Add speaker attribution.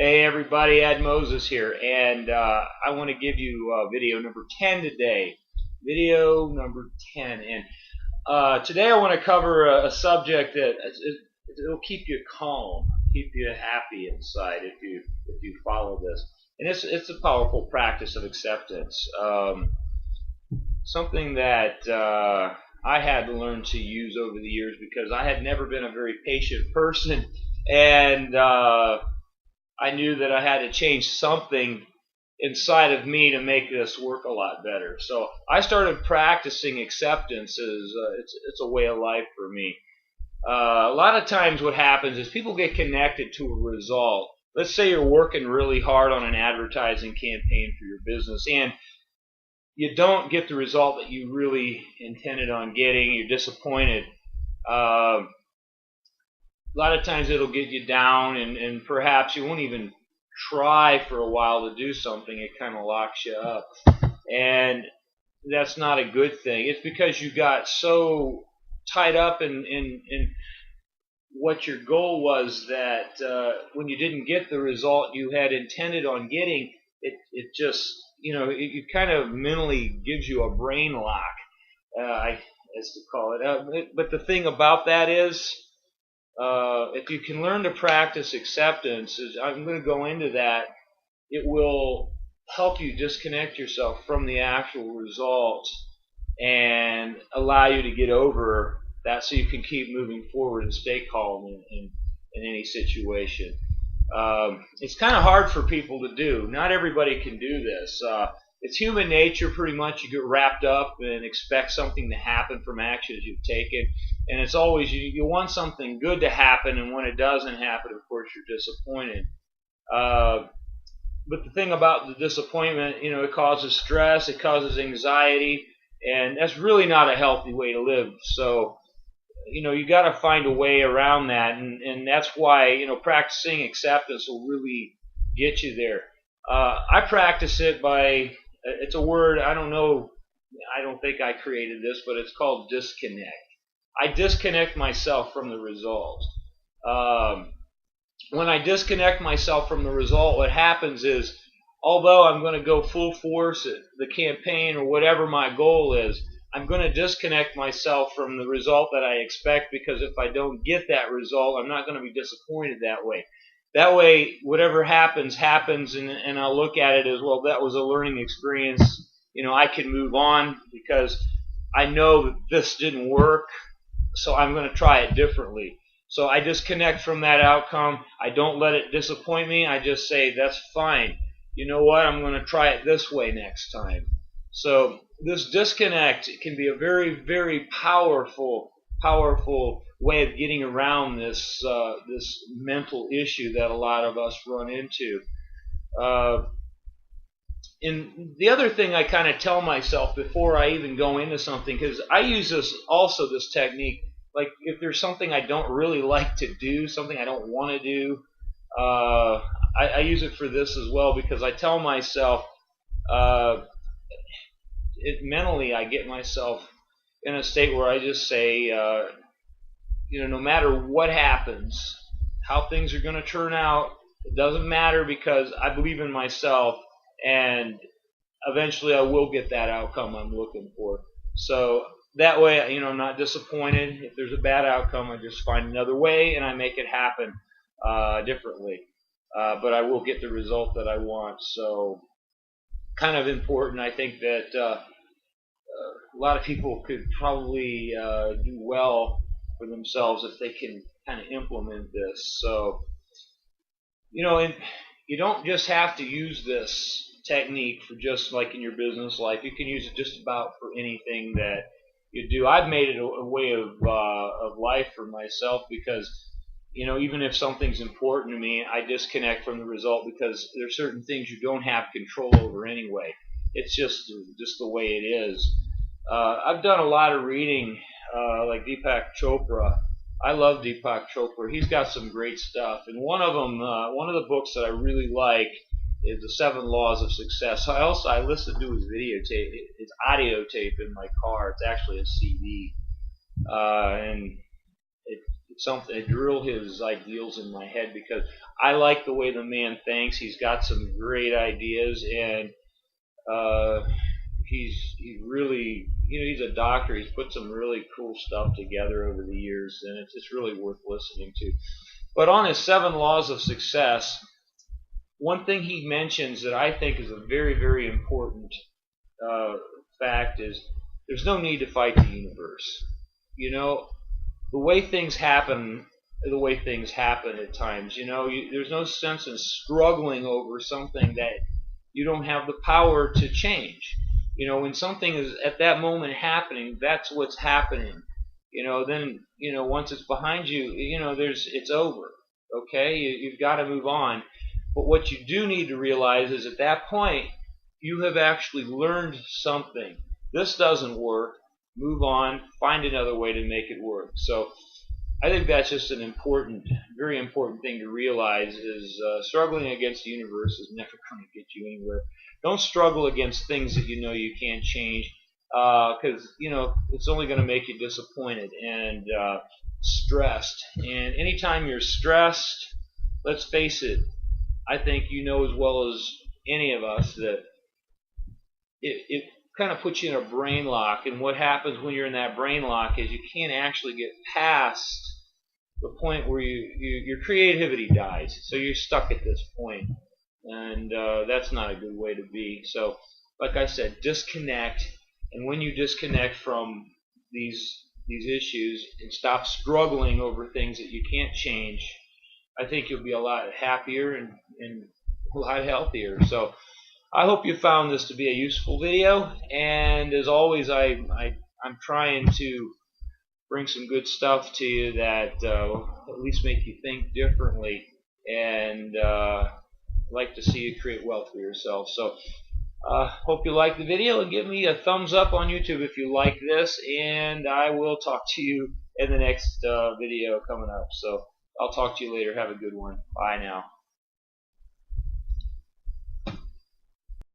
Speaker 1: Hey everybody, Ed Moses here, and I want to give you video number 10 today. Video number 10, and today I want to cover a subject that it'll keep you calm, keep you happy inside if you follow this. And it's a powerful practice of acceptance, something that I had to learn to use over the years because I had never been a very patient person, and I knew that I had to change something inside of me to make this work a lot better. So I started practicing acceptance as it's a way of life for me. A lot of times what happens is people get connected to a result. Let's say you're working really hard on an advertising campaign for your business and you don't get the result that you really intended on getting. You're disappointed. A lot of times it'll get you down, and perhaps you won't even try for a while to do something. It kind of locks you up, and that's not a good thing. It's because you got so tied up in what your goal was that when you didn't get the result you had intended on getting, it just, it kind of mentally gives you a brain lock, as to call it. But the thing about that is, if you can learn to practice acceptance, I'm going to go into that, it will help you disconnect yourself from the actual result and allow you to get over that so you can keep moving forward and stay calm in any situation. It's kind of hard for people to do. Not everybody can do this. It's human nature, pretty much. You get wrapped up and expect something to happen from actions you've taken. And it's always, you want something good to happen, and when it doesn't happen, of course, you're disappointed. But the thing about the disappointment, it causes stress, it causes anxiety, and that's really not a healthy way to live. So, you got to find a way around that, and that's why, practicing acceptance will really get you there. I practice it by, it's a word, I don't know, I don't think I created this, but it's called disconnect. I disconnect myself from the result. When I disconnect myself from the result, what happens is, although I'm going to go full force at the campaign or whatever my goal is, I'm going to disconnect myself from the result that I expect, because if I don't get that result, I'm not going to be disappointed that way. That way, whatever happens, and I'll look at it as, well, that was a learning experience. I can move on because I know that this didn't work, so I'm going to try it differently. So I disconnect from that outcome. I don't let it disappoint me. I just say, that's fine. You know what? I'm going to try it this way next time. So this disconnect can be a very, very powerful way of getting around this mental issue that a lot of us run into. And the other thing I kind of tell myself before I even go into something, because I use this technique, like if there's something I don't really like to do, something I don't want to do, I use it for this as well, because I tell myself, mentally I get myself in a state where I just say, no matter what happens, how things are going to turn out, it doesn't matter, because I believe in myself, and eventually I will get that outcome I'm looking for. So that way, I'm not disappointed. If there's a bad outcome, I just find another way and I make it happen differently. But I will get the result that I want. So kind of important. I think that a lot of people could probably do well for themselves if they can kind of implement this. So, and you don't just have to use this technique for just like in your business life. You can use it just about for anything that you do. I've made it a way of life for myself, because even if something's important to me, I disconnect from the result, because there's certain things you don't have control over anyway. It's just the way it is. I've done a lot of reading, like Deepak Chopra. I love Deepak Chopra. He's got some great stuff, and one of the books that I really like is The 7 Laws of Success. I listened to his videotape, his audio tape in my car. It's actually a CD, and it's something, drill his ideals in my head, because I like the way the man thinks. He's got some great ideas, and he's really, he's a doctor. He's put some really cool stuff together over the years, and it's just really worth listening to. But on his 7 laws of success, one thing he mentions that I think is a very, very important fact is there's no need to fight the universe. The way things happen, at times. There's no sense in struggling over something that you don't have the power to change. When something is at that moment happening, that's what's happening. Then once it's behind you, it's over. Okay, you've got to move on. But what you do need to realize is at that point, you have actually learned something. This doesn't work. Move on. Find another way to make it work. So I think that's just an important, very important thing to realize is struggling against the universe is never going to get you anywhere. Don't struggle against things that you can't change, because it's only going to make you disappointed and stressed. And anytime you're stressed, let's face it, I think you know as well as any of us that it kind of puts you in a brain lock. And what happens when you're in that brain lock is you can't actually get past the point where your creativity dies. So you're stuck at this point, and that's not a good way to be. So, like I said, disconnect. And when you disconnect from these issues and stop struggling over things that you can't change, I think you'll be a lot happier and a lot healthier. So I hope you found this to be a useful video, and as always, I'm trying to bring some good stuff to you that at least make you think differently, and like to see you create wealth for yourself. So hope you like the video, and give me a thumbs up on YouTube if you like this, and I will talk to you in the next video coming up. So I'll talk to you later. Have a good one. Bye now.